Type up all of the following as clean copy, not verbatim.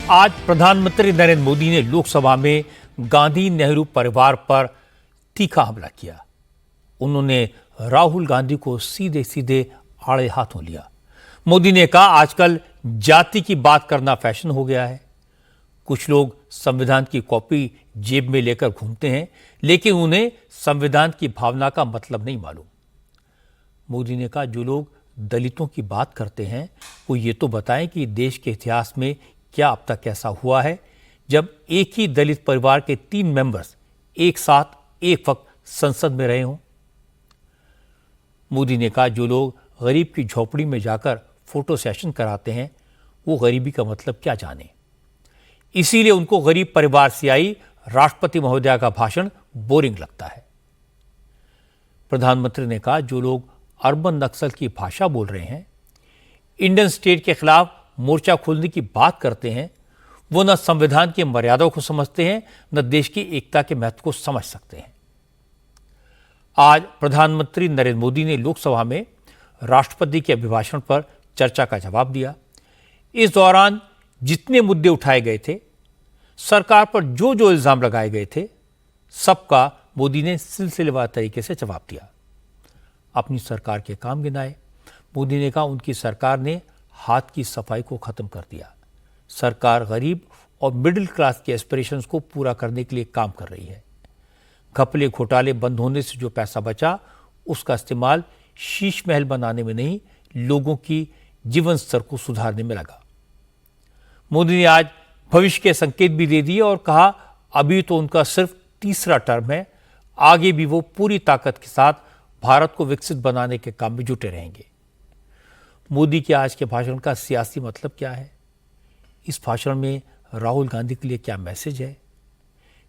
आज प्रधानमंत्री नरेंद्र मोदी ने लोकसभा में गांधी नेहरू परिवार पर तीखा हमला किया। उन्होंने राहुल गांधी को सीधे सीधे आड़े हाथों लिया। मोदी ने कहा, आजकल जाति की बात करना फैशन हो गया है। कुछ लोग संविधान की कॉपी जेब में लेकर घूमते हैं, लेकिन उन्हें संविधान की भावना का मतलब नहीं मालूम। मोदी ने कहा, जो लोग दलितों की बात करते हैं वो ये तो बताएं कि देश के इतिहास में क्या अब तक ऐसा हुआ है जब एक ही दलित परिवार के 3 मेंबर्स एक साथ एक वक्त संसद में रहे हों। मोदी ने कहा, जो लोग गरीब की झोपड़ी में जाकर फोटो सेशन कराते हैं वो गरीबी का मतलब क्या जाने, इसीलिए उनको गरीब परिवार से आई राष्ट्रपति महोदया का भाषण बोरिंग लगता है। प्रधानमंत्री ने कहा, जो लोग अर्बन नक्सल की भाषा बोल रहे हैं, इंडियन स्टेट के खिलाफ मोर्चा खोलने की बात करते हैं, वो न संविधान की मर्यादाओं को समझते हैं न देश की एकता के महत्व को समझ सकते हैं। आज प्रधानमंत्री नरेंद्र मोदी ने लोकसभा में राष्ट्रपति के अभिभाषण पर चर्चा का जवाब दिया। इस दौरान जितने मुद्दे उठाए गए थे, सरकार पर जो जो इल्जाम लगाए गए थे, सबका मोदी ने सिलसिलेवार तरीके से जवाब दिया। अपनी सरकार के काम गिनाए। मोदी ने कहा, उनकी सरकार ने हाथ की सफाई को खत्म कर दिया। सरकार गरीब और मिडिल क्लास के एस्पिरेशंस को पूरा करने के लिए काम कर रही है। घपले घोटाले बंद होने से जो पैसा बचा उसका इस्तेमाल शीश महल बनाने में नहीं, लोगों की जीवन स्तर को सुधारने में लगा। मोदी ने आज भविष्य के संकेत भी दे दिए और कहा, अभी तो उनका सिर्फ तीसरा टर्म है, आगे भी वो पूरी ताकत के साथ भारत को विकसित बनाने के काम में जुटे रहेंगे। मोदी के आज के भाषण का सियासी मतलब क्या है? इस भाषण में राहुल गांधी के लिए क्या मैसेज है?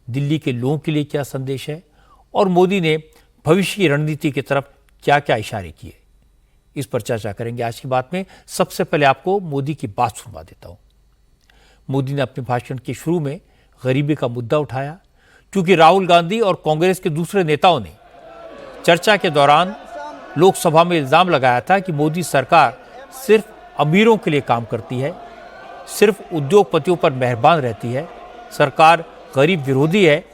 दिल्ली के लोगों के लिए क्या संदेश है? और मोदी ने भविष्य की रणनीति की तरफ क्या क्या इशारे किए? इस पर चर्चा करेंगे आज की बात में। सबसे पहले आपको मोदी की बात सुनवा देता हूं। मोदी ने अपने भाषण के शुरू में गरीबी का मुद्दा उठाया, क्योंकि राहुल गांधी और कांग्रेस के दूसरे नेताओं ने चर्चा के दौरान लोकसभा में इल्जाम लगाया था कि मोदी सरकार सिर्फ अमीरों के लिए काम करती है, सिर्फ उद्योगपतियों पर मेहरबान रहती है, सरकार गरीब विरोधी है।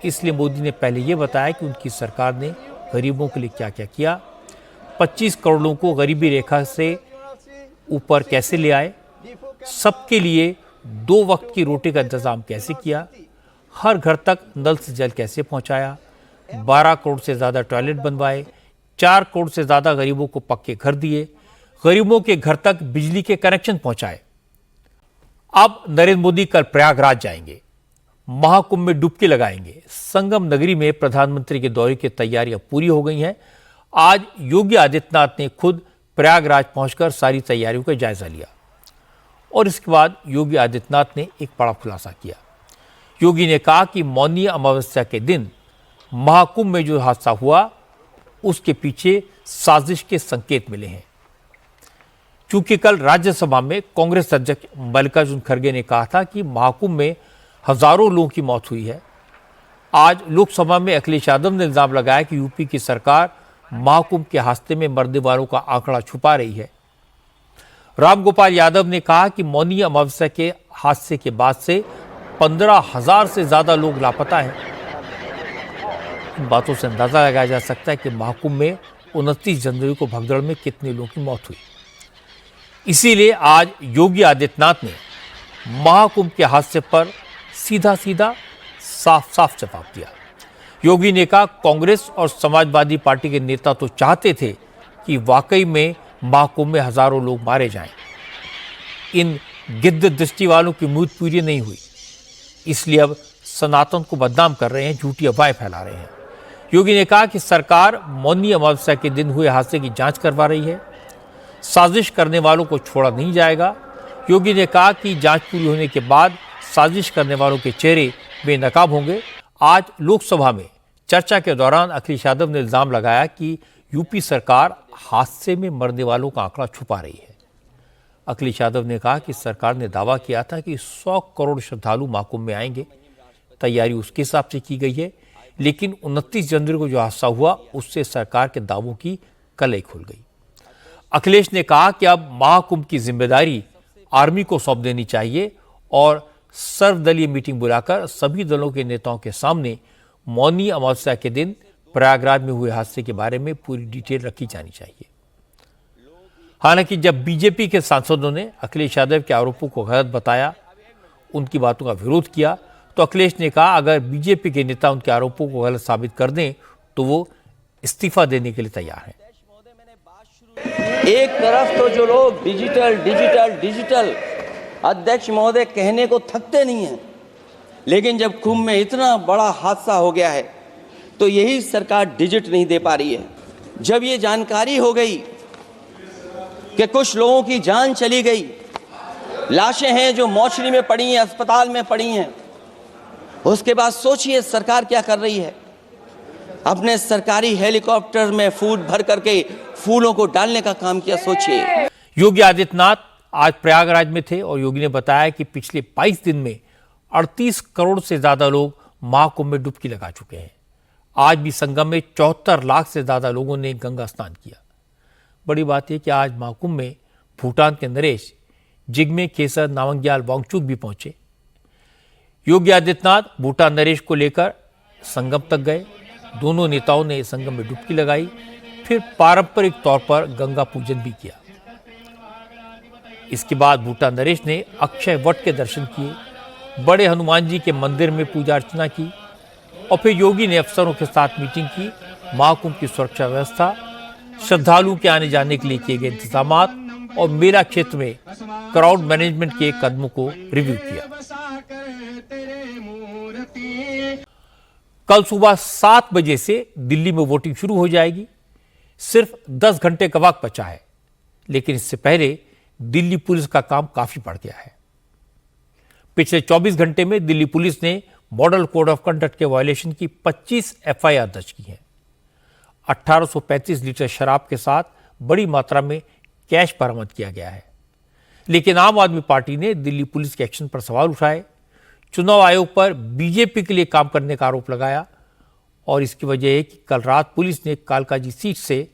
इसलिए मोदी ने पहले ये बताया कि उनकी सरकार ने गरीबों के लिए क्या क्या किया, 25 करोड़ लोगों को गरीबी रेखा से ऊपर कैसे ले आए, सबके लिए 2 वक्त की रोटी का इंतजाम कैसे किया, हर घर तक नल से जल कैसे पहुंचाया, 12 करोड़ से ज़्यादा टॉयलेट बनवाए, 4 करोड़ से ज़्यादा गरीबों को पक्के घर दिए, गरीबों के घर तक बिजली के कनेक्शन पहुंचाए। अब नरेंद्र मोदी कल प्रयागराज जाएंगे, महाकुंभ में डुबकी लगाएंगे। संगम नगरी में प्रधानमंत्री के दौरे की तैयारियां पूरी हो गई हैं। आज योगी आदित्यनाथ ने खुद प्रयागराज पहुंचकर सारी तैयारियों का जायजा लिया और इसके बाद योगी आदित्यनाथ ने एक बड़ा खुलासा किया। योगी ने कहा कि मौनी अमावस्या के दिन महाकुंभ में जो हादसा हुआ उसके पीछे साजिश के संकेत मिले हैं। क्योंकि कल राज्यसभा में कांग्रेस अध्यक्ष मल्लिकार्जुन खड़गे ने कहा था कि महाकुंभ में हजारों लोगों की मौत हुई है। आज लोकसभा में अखिलेश यादव ने इल्जाम लगाया कि यूपी की सरकार महाकुंभ के हादसे में मरने वालों का आंकड़ा छुपा रही है। रामगोपाल यादव ने कहा कि मौनी अमावस्या के हादसे के बाद से 15,000 से ज्यादा लोग लापता हैं। इन बातों से अंदाजा लगाया जा सकता है कि महाकुंभ में 29 जनवरी को भगदड़ में कितने लोगों की मौत हुई। इसीलिए आज योगी आदित्यनाथ ने महाकुंभ के हादसे पर सीधा सीधा साफ साफ जवाब दिया। योगी ने कहा, कांग्रेस और समाजवादी पार्टी के नेता तो चाहते थे कि वाकई में महाकुंभ में हजारों लोग मारे जाएं। इन गिद्ध दृष्टि वालों की उम्मीद पूरी नहीं हुई, इसलिए अब सनातन को बदनाम कर रहे हैं, झूठी अफवाहें फैला रहे हैं। योगी ने कहा कि सरकार मौनी अमावस्या के दिन हुए हादसे की जांच करवा रही है, साजिश करने वालों को छोड़ा नहीं जाएगा। योगी ने कहा कि जांच पूरी होने के बाद साजिश करने वालों के चेहरे बेनकाब होंगे। आज लोकसभा में चर्चा के दौरान अखिलेश यादव ने इल्जाम लगाया कि यूपी सरकार हादसे में मरने वालों का आंकड़ा छुपा रही है। अखिलेश यादव ने कहा कि सरकार ने दावा किया था कि 100 करोड़ श्रद्धालु महाकुंभ में आएंगे, तैयारी उसके हिसाब से की गई है, लेकिन 29 जनवरी को जो हादसा हुआ उससे सरकार के दावों की कलई खुल गई। अखिलेश ने कहा कि अब महाकुंभ की जिम्मेदारी आर्मी को सौंप देनी चाहिए और सर्वदलीय मीटिंग बुलाकर सभी दलों के नेताओं के सामने मौनी अमावस्या के दिन प्रयागराज में हुए हादसे के बारे में पूरी डिटेल रखी जानी चाहिए। हालांकि जब बीजेपी के सांसदों ने अखिलेश यादव के आरोपों को गलत बताया, उनकी बातों का विरोध किया, तो अखिलेश ने कहा अगर बीजेपी के नेता उनके आरोपों को गलत साबित कर दें तो वो इस्तीफा देने के लिए तैयार हैं। एक तरफ तो जो लोग डिजिटल डिजिटल डिजिटल अध्यक्ष महोदय कहने को थकते नहीं हैं, लेकिन जब कुंभ में इतना बड़ा हादसा हो गया है तो यही सरकार डिजिट नहीं दे पा रही है। जब ये जानकारी हो गई कि कुछ लोगों की जान चली गई, लाशें हैं जो मोर्चरी में पड़ी हैं, अस्पताल में पड़ी हैं, उसके बाद सोचिए सरकार क्या कर रही है। अपने सरकारी हेलीकॉप्टर में फूड भर करके फूलों को डालने का काम किया। सोचिए, योगी आदित्यनाथ आज प्रयागराज में थे और योगी ने बताया कि पिछले 22 दिन में 38 करोड़ से ज्यादा लोग महाकुंभ में डुबकी लगा चुके हैं। आज भी संगम में 74 लाख से ज्यादा लोगों ने गंगा स्नान किया। बड़ी बात यह कि आज महाकुंभ में भूटान के नरेश जिग्मे खेसर नामग्याल वांगचुक भी पहुंचे। योगी आदित्यनाथ भूटान नरेश को लेकर संगम तक गए। दोनों नेताओं ने संगम में डुबकी लगाई, फिर पारंपरिक तौर पर गंगा पूजन भी किया। इसके बाद भूटान नरेश ने अक्षय वट के दर्शन किए, बड़े हनुमान जी के मंदिर में पूजा अर्चना की और फिर योगी ने अफसरों के साथ मीटिंग की। महाकुंभ की सुरक्षा व्यवस्था, श्रद्धालुओं के आने जाने के लिए किए गए इंतजाम और मेला क्षेत्र में क्राउड मैनेजमेंट के कदमों को रिव्यू किया। कल सुबह 7 बजे से दिल्ली में वोटिंग शुरू हो जाएगी। सिर्फ 10 घंटे का वक्त बचा है, लेकिन इससे पहले दिल्ली पुलिस का काम काफी बढ़ गया है। पिछले 24 घंटे में दिल्ली पुलिस ने मॉडल कोड ऑफ कंडक्ट के वायलेशन की 25 एफआईआर दर्ज की है। 1835 लीटर शराब के साथ बड़ी मात्रा में कैश बरामद किया गया है। लेकिन आम आदमी पार्टी ने दिल्ली पुलिस के एक्शन पर सवाल उठाए, चुनाव आयोग पर बीजेपी के लिए काम करने का आरोप लगाया और इसकी वजह है कि कल रात पुलिस ने कालकाजी सीट से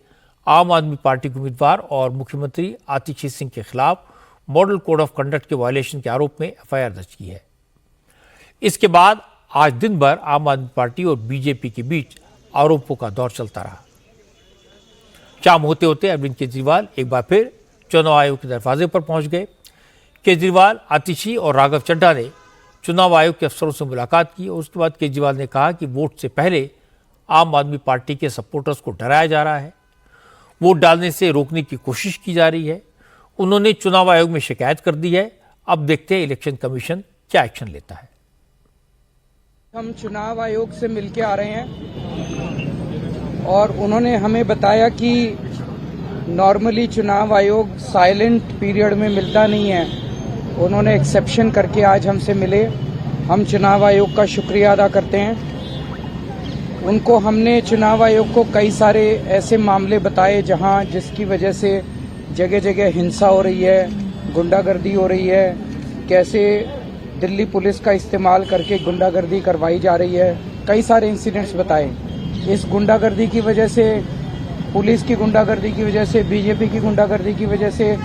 आम आदमी पार्टी के उम्मीदवार और मुख्यमंत्री आतिशी सिंह के खिलाफ मॉडल कोड ऑफ कंडक्ट के वायलेशन के आरोप में एफआईआर दर्ज की है। इसके बाद आज दिन भर आम आदमी पार्टी और बीजेपी के बीच आरोपों का दौर चलता रहा। शाम होते होते अरविंद केजरीवाल एक बार फिर चुनाव आयोग के दरवाजे पर पहुंच गए। केजरीवाल, आतिशी और राघव चड्ढा ने चुनाव आयोग के अफसरों से मुलाकात की और उसके बाद केजरीवाल ने कहा कि वोट से पहले आम आदमी पार्टी के सपोर्टर्स को डराया जा रहा है, वोट डालने से रोकने की कोशिश की जा रही है। उन्होंने चुनाव आयोग में शिकायत कर दी है। अब देखते हैं इलेक्शन कमीशन क्या एक्शन लेता है। हम चुनाव आयोग से मिलके आ रहे हैं और उन्होंने हमें बताया कि नॉर्मली चुनाव आयोग साइलेंट पीरियड में मिलता नहीं है। उन्होंने एक्सेप्शन करके आज हमसे मिले। हम चुनाव आयोग का शुक्रिया अदा करते हैं। उनको हमने चुनाव आयोग को कई सारे ऐसे मामले बताए जिसकी वजह से जगह जगह हिंसा हो रही है, गुंडागर्दी हो रही है, कैसे दिल्ली पुलिस का इस्तेमाल करके गुंडागर्दी करवाई जा रही है। कई सारे इंसिडेंट्स बताए। इस गुंडागर्दी की वजह से, पुलिस की गुंडागर्दी की वजह से, बीजेपी की गुंडागर्दी की वजह से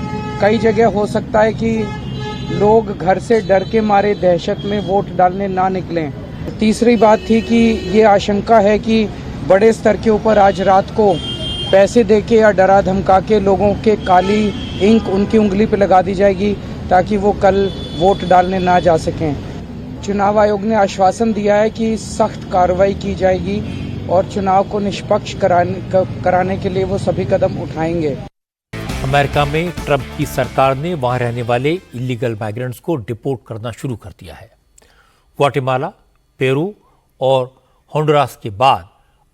कई जगह हो सकता है कि लोग घर से डर के मारे दहशत में वोट डालने ना निकलें। तीसरी बात थी कि ये आशंका है कि बड़े स्तर के ऊपर आज रात को पैसे देके या डरा धमका के लोगों के काली इंक उनकी उंगली पे लगा दी जाएगी ताकि वो कल वोट डालने ना जा सकें। चुनाव आयोग ने आश्वासन दिया है कि सख्त कार्रवाई की जाएगी और चुनाव को निष्पक्ष कराने के लिए वो सभी कदम उठाएंगे। अमेरिका में ट्रंप की सरकार ने वहां रहने वाले इलीगल माइग्रेंट्स को डिपोर्ट करना शुरू कर दिया है। ग्वाटेमाला, पेरू और होंडुरास के बाद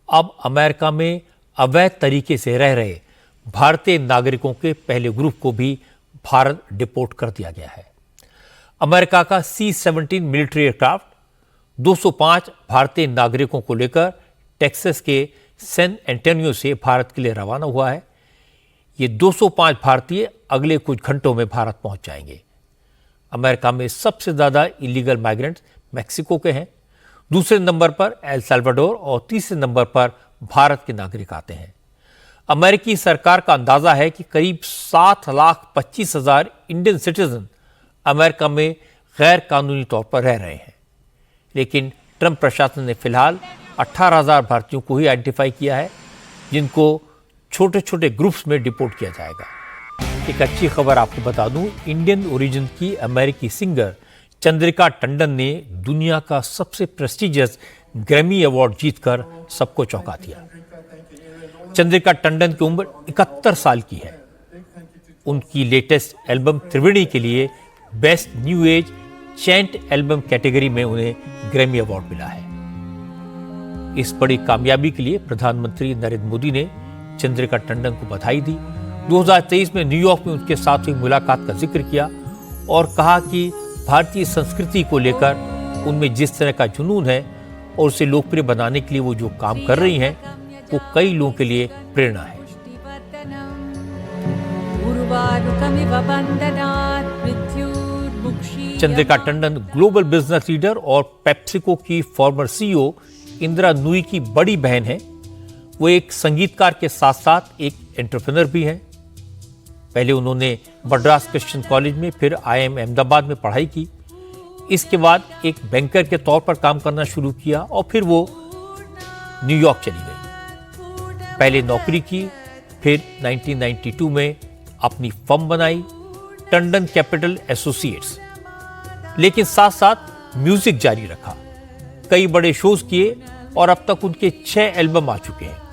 अब अमेरिका में अवैध तरीके से रह रहे भारतीय नागरिकों के पहले ग्रुप को भी भारत डिपोर्ट कर दिया गया है। अमेरिका का C-17 मिलिट्री एयरक्राफ्ट 205 भारतीय नागरिकों को लेकर टेक्सास के सैन एंटोनियो से भारत के लिए रवाना हुआ है। ये 205 भारतीय अगले कुछ घंटों में भारत पहुंच जाएंगे। अमेरिका में सबसे ज्यादा इलीगल माइग्रेंट्स मैक्सिको के हैं, दूसरे नंबर पर एल साल्वाडोर और तीसरे नंबर पर भारत के नागरिक आते हैं। अमेरिकी सरकार का अंदाजा है कि करीब 7,25,000 इंडियन सिटीजन अमेरिका में गैर कानूनी तौर पर रह रहे हैं। लेकिन ट्रंप प्रशासन ने फिलहाल 18,000 भारतीयों को ही आइडेंटिफाई किया है, जिनको छोटे छोटे ग्रुप्स में डिपोर्ट किया जाएगा। एक अच्छी खबर आपको बता दूं, इंडियन ओरिजिन की अमेरिकी सिंगर चंद्रिका टंडन ने दुनिया का सबसे प्रेस्टिजियस ग्रैमी अवार्ड जीतकर सबको चौंका दिया। चंद्रिका टंडन की उम्र 71 साल की है। उनकी लेटेस्ट एल्बम त्रिवेणी के लिए best new age chant album category में उन्हें ग्रैमी अवार्ड मिला है। इस बड़ी कामयाबी के लिए प्रधानमंत्री नरेंद्र मोदी ने चंद्रिका टंडन को बधाई दी। 2023 में न्यूयॉर्क में उनके साथ हुई मुलाकात का जिक्र किया और कहा कि भारतीय संस्कृति को लेकर उनमें जिस तरह का जुनून है और उसे लोकप्रिय बनाने के लिए वो जो काम कर रही हैं, वो कई लोगों के लिए प्रेरणा है। Chandrika Tandon global business leader और पेप्सिको की फॉर्मर सीईओ इंदिरा नूई की बड़ी बहन है। वो एक संगीतकार के साथ साथ एक एंटरप्रेन्योर भी हैं। पहले उन्होंने मद्रास क्रिश्चियन कॉलेज में, फिर IIM अहमदाबाद में पढ़ाई की। इसके बाद एक बैंकर के तौर पर काम करना शुरू किया और फिर वो न्यूयॉर्क चली गई। पहले नौकरी की, फिर 1992 में अपनी फर्म बनाई, टंडन कैपिटल एसोसिएट्स। लेकिन साथ साथ म्यूजिक जारी रखा, कई बड़े शोज किए और अब तक उनके 6 एल्बम आ चुके हैं।